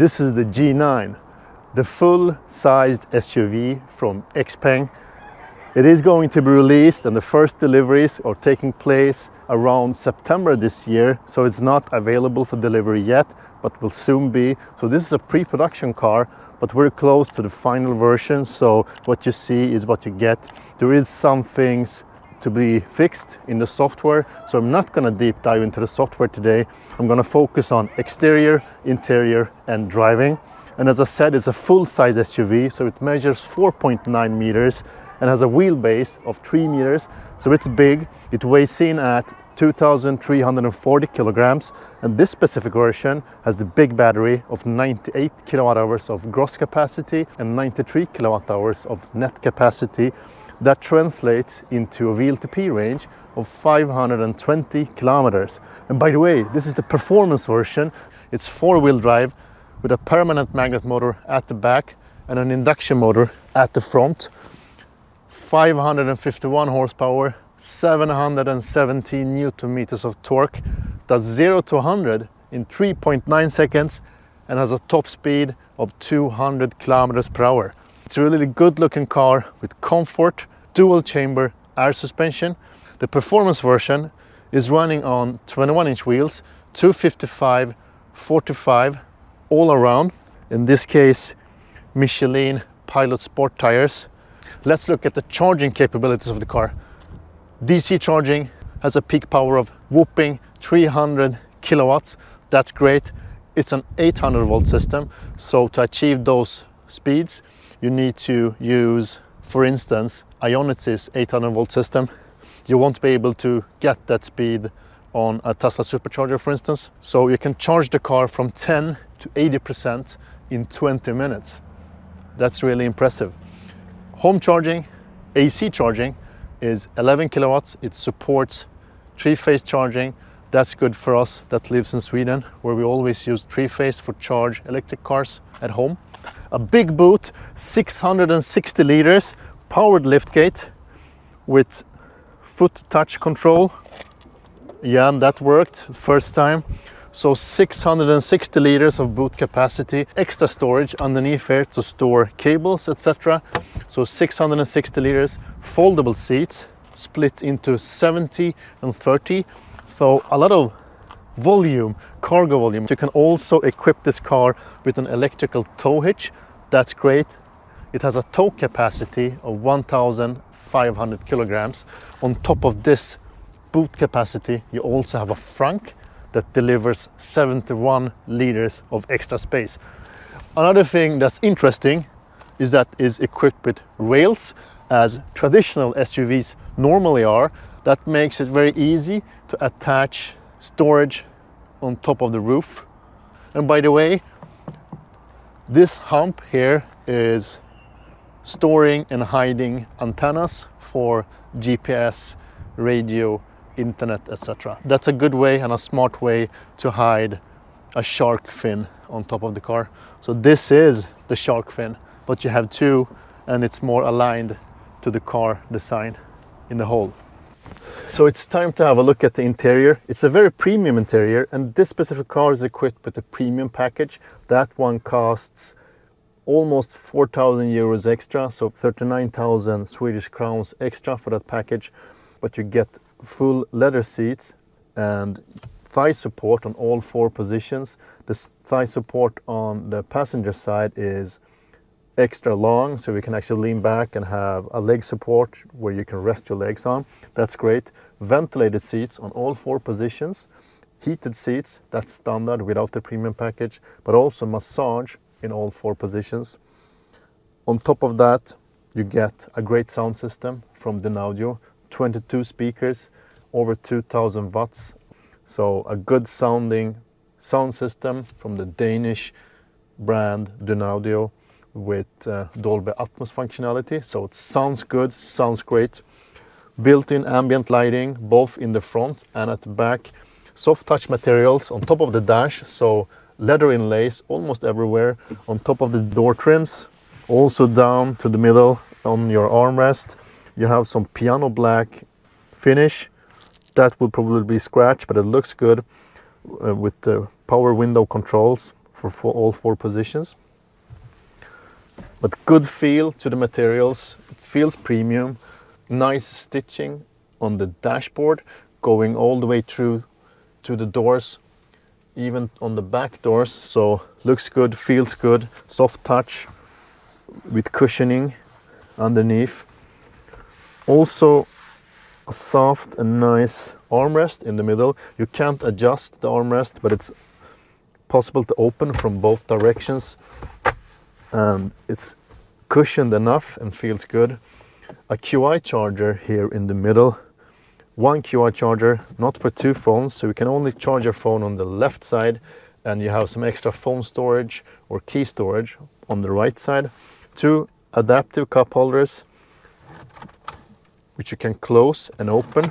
This is the G9, the full-sized SUV from Xpeng. It is going to be released and the first deliveries are taking place around September this year, so it's not available for delivery yet, but will soon be. So this is a pre-production car, but we're close to the final version, so what you see is what you get. There is some things to be fixed in the software, so I'm not going to deep dive into the software today. I'm going to focus on exterior, interior and driving. And as I said, it's a full-size SUV, so it measures 4.9 meters and has a wheelbase of 3 meters, so it's big. It weighs in at 2,340 kilograms, and this specific version has the big battery of 98 kilowatt hours of gross capacity and 93 kilowatt hours of net capacity. That translates into a VLTP range of 520 kilometers. And by the way, this is the performance version. It's four-wheel drive with a permanent magnet motor at the back and an induction motor at the front. 551 horsepower, 717 newton meters of torque, does 0 to 100 in 3.9 seconds and has a top speed of 200 kilometers per hour. It's a really good looking car with comfort, dual chamber air suspension. The performance version is running on 21-inch wheels, 255, 45 all around. In this case, Michelin Pilot Sport tires. Let's look at the charging capabilities of the car. DC charging has a peak power of whopping 300 kilowatts. That's great. It's an 800 volt system, so to achieve those speeds you need to use, for instance, Ionix's 800 volt system. You won't be able to get that speed on a Tesla supercharger, for instance. So you can charge the car from 10 to 80% in 20 minutes. That's really impressive. Home charging, AC charging, is 11 kilowatts. It supports three-phase charging. That's good for us that lives in Sweden, where we always use three-phase for charge electric cars at home. A big boot, 660 liters, powered liftgate with foot touch control. Yeah, and that worked first time. So 660 liters of boot capacity, extra storage underneath here to store cables, etc. So 660 liters, foldable seats, split into 70 and 30. So a lot of volume, cargo volume. You can also equip this car with an electrical tow hitch. That's great. It has a tow capacity of 1,500 kilograms. On top of this boot capacity, you also have a frunk that delivers 71 liters of extra space. Another thing that's interesting is that it's equipped with rails, as traditional SUVs normally are. That makes it very easy to attach storage on top of the roof. And by the way, this hump here is storing and hiding antennas for GPS, radio, internet, etc. That's a good way and a smart way to hide a shark fin on top of the car. So this is the shark fin, but you have two, and it's more aligned to the car design in the whole. So it's time to have a look at the interior. It's a very premium interior, and this specific car is equipped with a premium package. That one costs almost 4,000 euros extra, so 39,000 Swedish crowns extra for that package. But you get full leather seats and thigh support on all four positions. The thigh support on the passenger side is extra long, so we can actually lean back and have a leg support where you can rest your legs on. That's great. Ventilated seats on all four positions. Heated seats, that's standard without the premium package, but also massage in all four positions. On top of that, you get a great sound system from Audio, 22 speakers, over 2,000 watts. So a good sounding sound system from the Danish brand Audio with Dolby Atmos functionality. So it sounds good, sounds great. Built-in ambient lighting, both in the front and at the back. Soft touch materials on top of the dash, so leather inlays almost everywhere. On top of the door trims, also down to the middle on your armrest. You have some piano black finish. That will probably be scratched, but it looks good with the power window controls for all 4 positions. But good feel to the materials, it feels premium, nice stitching on the dashboard going all the way through to the doors, even on the back doors, so looks good, feels good, soft touch with cushioning underneath. Also a soft and nice armrest in the middle. You can't adjust the armrest, but it's possible to open from both directions, and it's cushioned enough and feels good. A QI charger here in the middle, 1 QI charger, not for 2 phones, so you can only charge your phone on the left side, and you have some extra phone storage or key storage on the right side. 2 adaptive cup holders which you can close and open.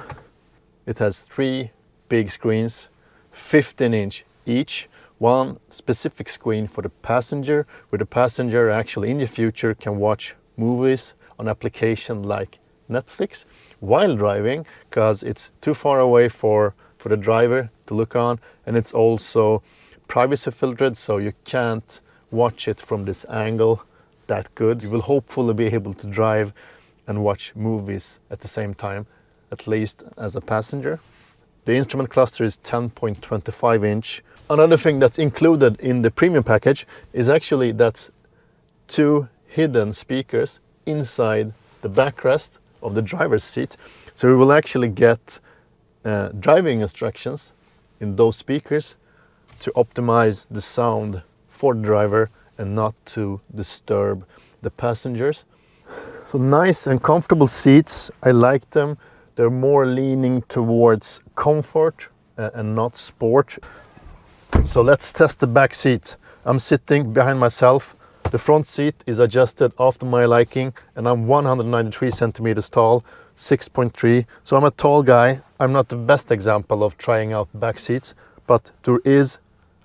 It has 3 big screens, 15-inch each. One specific screen for the passenger, where the passenger actually in the future can watch movies on application like Netflix while driving, because it's too far away for the driver to look on, and it's also privacy filtered, so you can't watch it from this angle that good. You will hopefully be able to drive and watch movies at the same time, at least as a passenger. The instrument cluster is 10.25 inch. Another thing that's included in the premium package is actually that 2 hidden speakers inside the backrest of the driver's seat. So we will actually get driving instructions in those speakers to optimize the sound for the driver and not to disturb the passengers. So nice and comfortable seats. I like them. They're more leaning towards comfort and not sport. So let's test the back seat. I'm sitting behind myself. The front seat is adjusted after my liking, and I'm 193 centimeters tall, 6.3. So I'm a tall guy. I'm not the best example of trying out back seats, but there is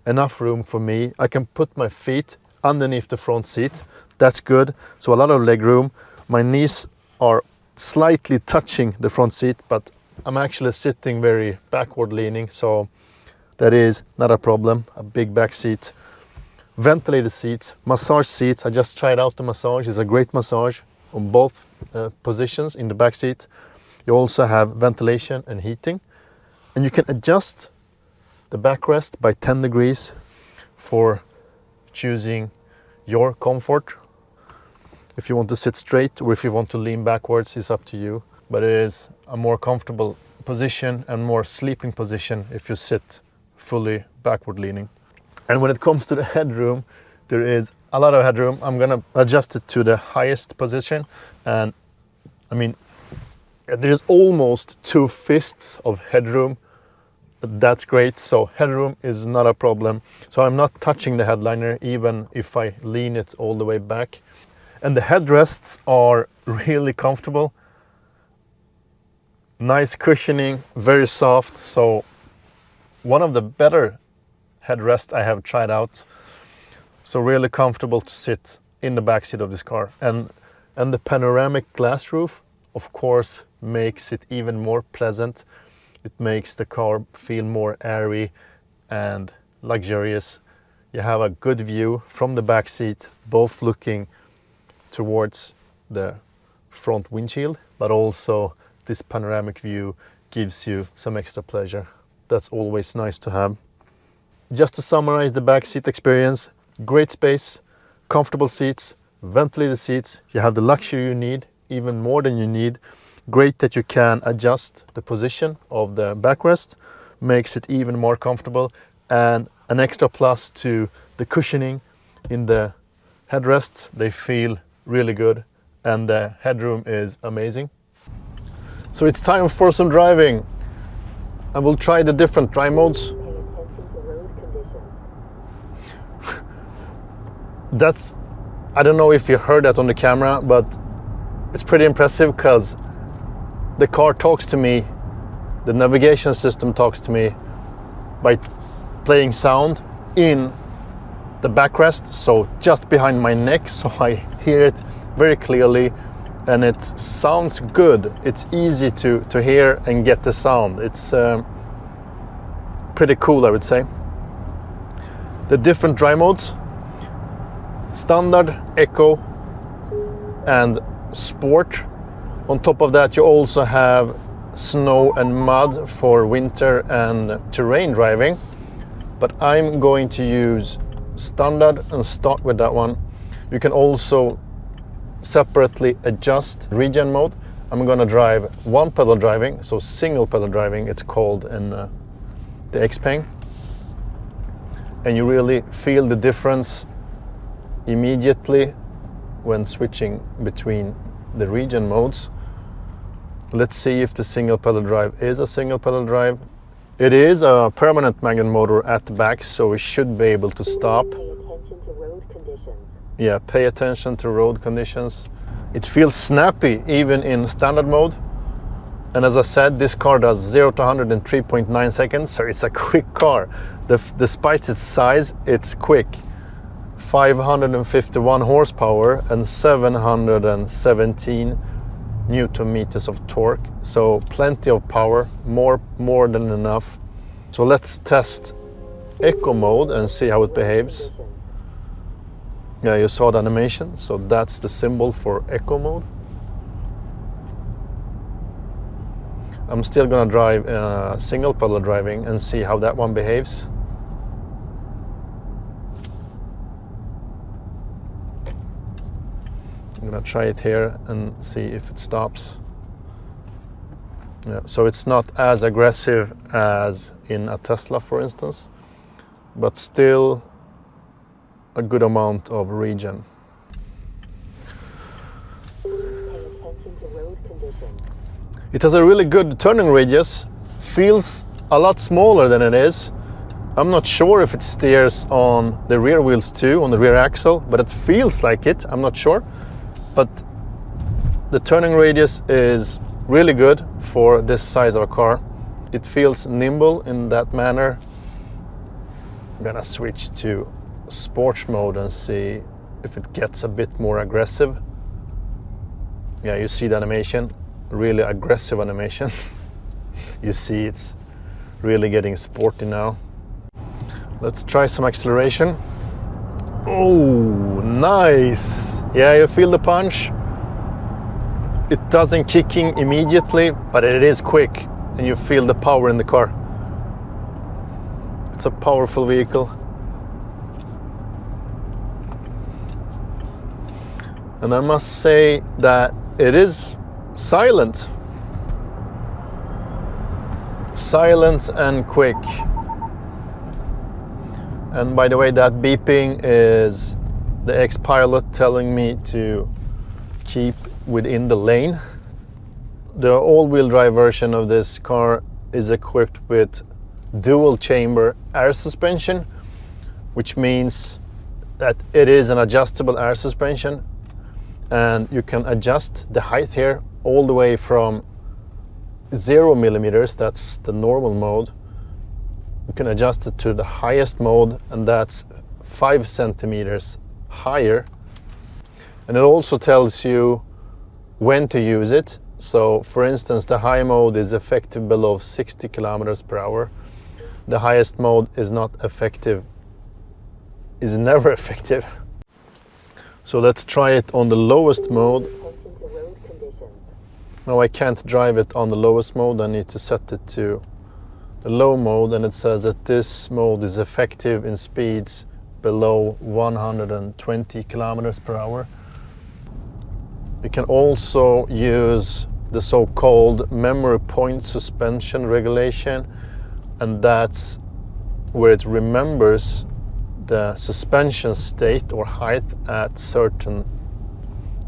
enough room for me. I can put my feet underneath the front seat. That's good. So a lot of leg room. My knees are slightly touching the front seat, but I'm actually sitting very backward leaning, so that is not a problem. A big back seat. Ventilated seats, massage seats. I just tried out the massage. It's a great massage on both positions in the back seat. You also have ventilation and heating, and you can adjust the backrest by 10 degrees for choosing your comfort. If you want to sit straight or if you want to lean backwards, it's up to you, but it is a more comfortable position and more sleeping position if you sit fully backward leaning. And when it comes to the headroom, there is a lot of headroom. I'm gonna adjust it to the highest position, and I mean, there's almost 2 fists of headroom. That's great. So headroom is not a problem. So I'm not touching the headliner even if I lean it all the way back. And the headrests are really comfortable. Nice cushioning, very soft. So one of the better headrests I have tried out. So really comfortable to sit in the back seat of this car. And the panoramic glass roof, of course, makes it even more pleasant. It makes the car feel more airy and luxurious. You have a good view from the back seat, both looking towards the front windshield, but also this panoramic view gives you some extra pleasure. That's always nice to have. Just to summarize the back seat experience, great space, comfortable seats, ventilated seats. You have the luxury you need, even more than you need. Great that you can adjust the position of the backrest, makes it even more comfortable, and an extra plus to the cushioning in the headrests. They feel really good, and the headroom is amazing. So it's time for some driving, and we'll try the different drive modes. That's, I don't know if you heard that on the camera, but it's pretty impressive because the car talks to me, the navigation system talks to me by playing sound in the backrest, so just behind my neck, so I hear it very clearly and it sounds good. It's easy to hear and get the sound. It's pretty cool, I would say. the different drive modes: standard, eco, and sport. On top of that, you also have snow and mud for winter and terrain driving. But I'm going to use standard and start with that one. You can also separately adjust regen mode. I'm gonna drive one pedal driving, so single pedal driving it's called in the Xpeng. And you really feel the difference immediately when switching between the regen modes. Let's see if the single pedal drive is a single pedal drive. It is a permanent magnet motor at the back, so we should be able to stop. Pay attention to road conditions. Yeah, pay attention to road conditions. It feels snappy even in standard mode. And as I said, this car does 0 to 100 in 3.9 seconds, so it's a quick car. Despite its size, it's quick. 551 horsepower and 717 Newton meters of torque, so plenty of power, more than enough. So let's test eco mode and see how it behaves. Yeah, you saw the animation, so that's the symbol for eco mode. I'm still gonna drive single pedal driving and see how that one behaves. I'm gonna try it here and see if it stops. Yeah, so it's not as aggressive as in a Tesla, for instance, but still a good amount of regen. Pay attention to road conditions. It has a really good turning radius, feels a lot smaller than it is. I'm not sure if it steers on the rear wheels too, on the rear axle, but it feels like it, I'm not sure. But the turning radius is really good for this size of a car. It feels nimble in that manner. I'm gonna switch to sports mode and see if it gets a bit more aggressive. Yeah, you see the animation, really aggressive animation. You see it's really getting sporty now. Let's try some acceleration. Oh, nice. Yeah, you feel the punch. It doesn't kick in immediately, but it is quick and you feel the power in the car. It's a powerful vehicle. And I must say that it is silent. Silent and quick. And by the way, that beeping is the ex-pilot telling me to keep within the lane. The all-wheel drive version of this car is equipped with dual chamber air suspension, which means that it is an adjustable air suspension, and you can adjust the height here all the way from 0 millimeters, that's the normal mode. You can adjust it to the highest mode, and that's 5 centimeters higher. And it also tells you when to use it. So for instance, the high mode is effective below 60 kilometers per hour. The highest mode is not effective, is never effective. So let's try it on the lowest mode. No, I can't drive it on the lowest mode. I need to set it to the low mode, and it says that this mode is effective in speeds below 120 kilometers per hour. You can also use the so-called memory point suspension regulation, and that's where it remembers the suspension state or height at certain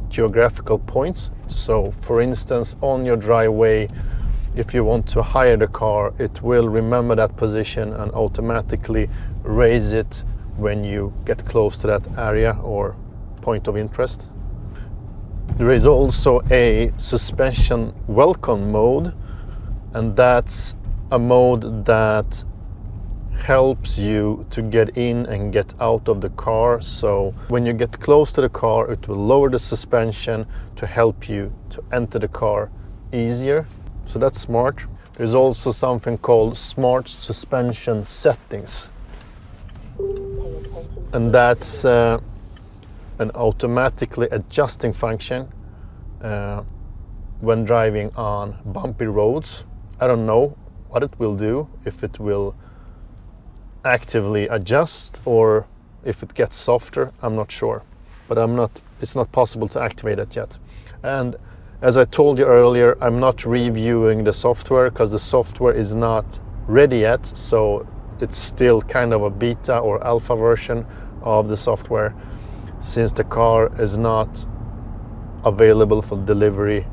geographical points. So for instance, on your driveway, if you want to hire the car, it will remember that position and automatically raise it when you get close to that area or point of interest. There is also a suspension welcome mode, and that's a mode that helps you to get in and get out of the car. So when you get close to the car, it will lower the suspension to help you to enter the car easier. So that's smart. There's also something called smart suspension settings. Pay and that's an automatically adjusting function when driving on bumpy roads. I don't know what it will do, if it will actively adjust or if it gets softer. I'm not sure, but it's not possible to activate it yet. And as I told you earlier, I'm not reviewing the software because the software is not ready yet, so it's still kind of a beta or alpha version of the software, since the car is not available for delivery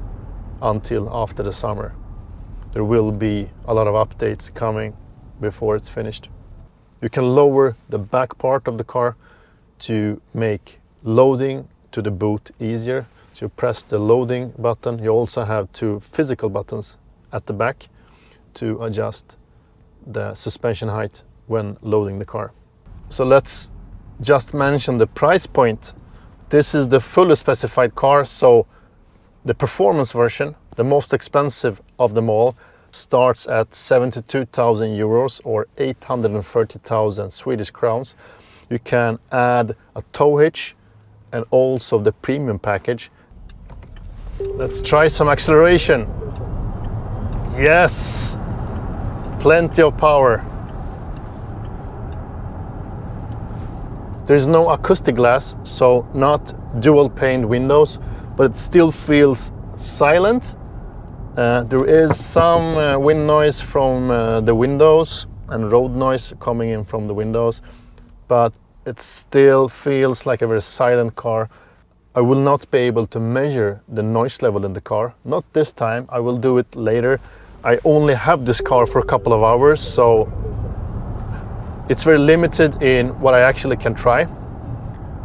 until after the summer. There will be a lot of updates coming before it's finished. You can lower the back part of the car to make loading to the boot easier. So you press the loading button. You also have two physical buttons at the back to adjust the suspension height when loading the car. So let's just mention the price point. This is the fully specified car, so the performance version, the most expensive of them all, starts at 72,000 euros or 830,000 Swedish crowns. You can add a tow hitch and also the premium package. Let's try some acceleration. Yes, plenty of power. There's no acoustic glass, so not dual pane windows, but it still feels silent. There is some wind noise from the windows and road noise coming in from the windows, but it still feels like a very silent car. I will not be able to measure the noise level in the car. Not this time, I will do it later. I only have this car for a couple of hours, so it's very limited in what I actually can try.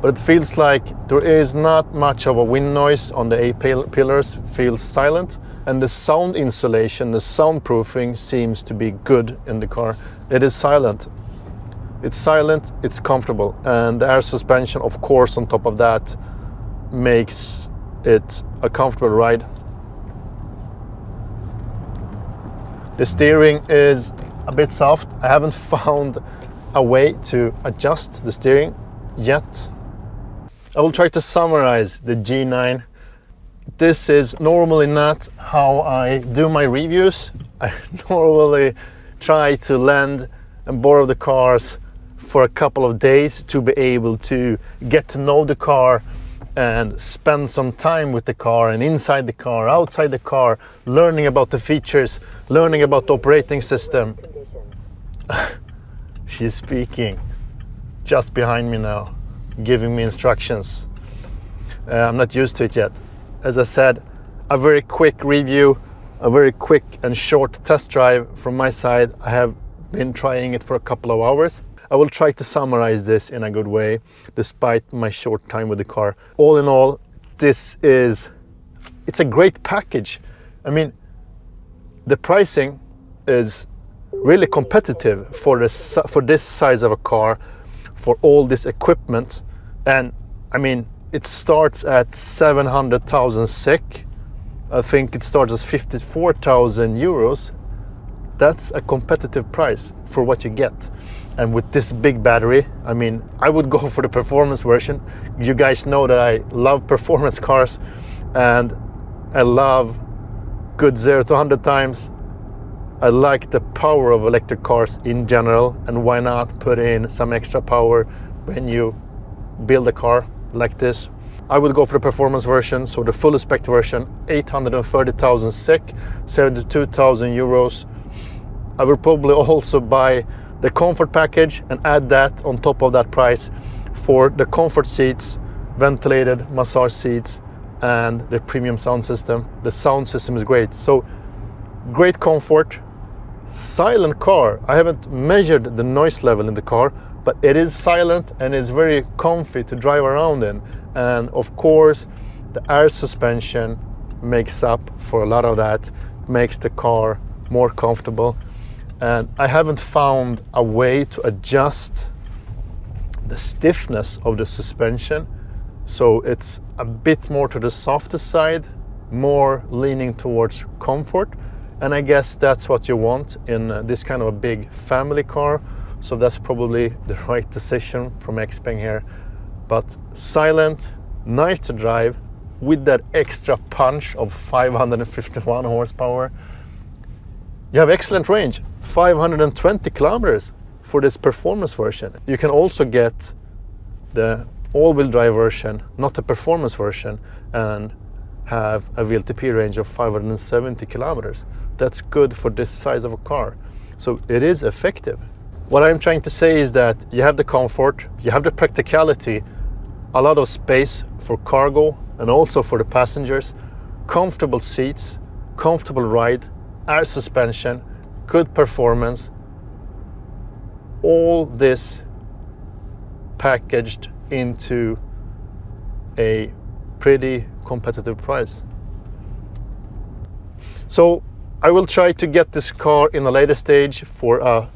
But it feels like there is not much of a wind noise on the A-pillars. It feels silent. And the sound insulation, the soundproofing seems to be good in the car. It is silent. It's silent, it's comfortable. And the air suspension, of course, on top of that, makes it a comfortable ride. The steering is a bit soft. I haven't found a way to adjust the steering yet. I will try to summarize the G9. This is normally not how I do my reviews. I normally try to lend and borrow the cars for a couple of days to be able to get to know the car and spend some time with the car and inside the car, outside the car, learning about the features, learning about the operating system. She's speaking just behind me now, giving me instructions. I'm not used to it yet. As I said, a very quick review, a very quick and short test drive from my side. I have been trying it for a couple of hours. I will try to summarize this in a good way, despite my short time with the car. All in all, it's a great package. I mean, the pricing is really competitive for this size of a car, for all this equipment. And I mean, it starts at 700,000 SEK. I think it starts as 54,000 euros. That's a competitive price for what you get. And with this big battery, I mean, I would go for the performance version. You guys know that I love performance cars and I love good 0 to 100 times. I like the power of electric cars in general, and why not put in some extra power when you build a car like this. I would go for the performance version, so the full spec version, 830,000 SEK, 72,000 euros. I will probably also buy the comfort package and add that on top of that price for the comfort seats, ventilated massage seats, and the premium sound system. The sound system is great. So great comfort, silent car. I haven't measured the noise level in the car, but it is silent and it's very comfy to drive around in. And of course, the air suspension makes up for a lot of that, makes the car more comfortable. And I haven't found a way to adjust the stiffness of the suspension. So it's a bit more to the softer side, more leaning towards comfort. And I guess that's what you want in this kind of a big family car so that's probably the right decision from Xpeng here. But silent, nice to drive, with that extra punch of 551 horsepower. You have excellent range, 520 kilometers for this performance version. You can also get the all-wheel drive version, not the performance version, and have a VLTP range of 570 kilometers. That's good for this size of a car. So it is effective. What I'm trying to say is that you have the comfort, you have the practicality, a lot of space for cargo and also for the passengers, comfortable seats, comfortable ride, air suspension, good performance. All this packaged into a pretty competitive price. So I will try to get this car in a later stage for a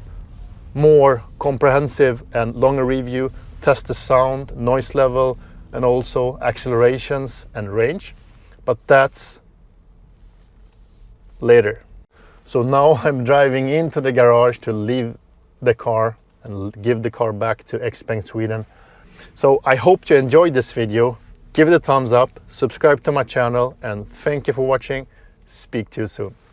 more comprehensive and longer review, test the sound, noise level, and also accelerations and range, but that's later. So now I'm driving into the garage to leave the car and give the car back to Xpeng Sweden. So I hope you enjoyed this video. Give it a thumbs up, subscribe to my channel, and thank you for watching. Speak to you soon.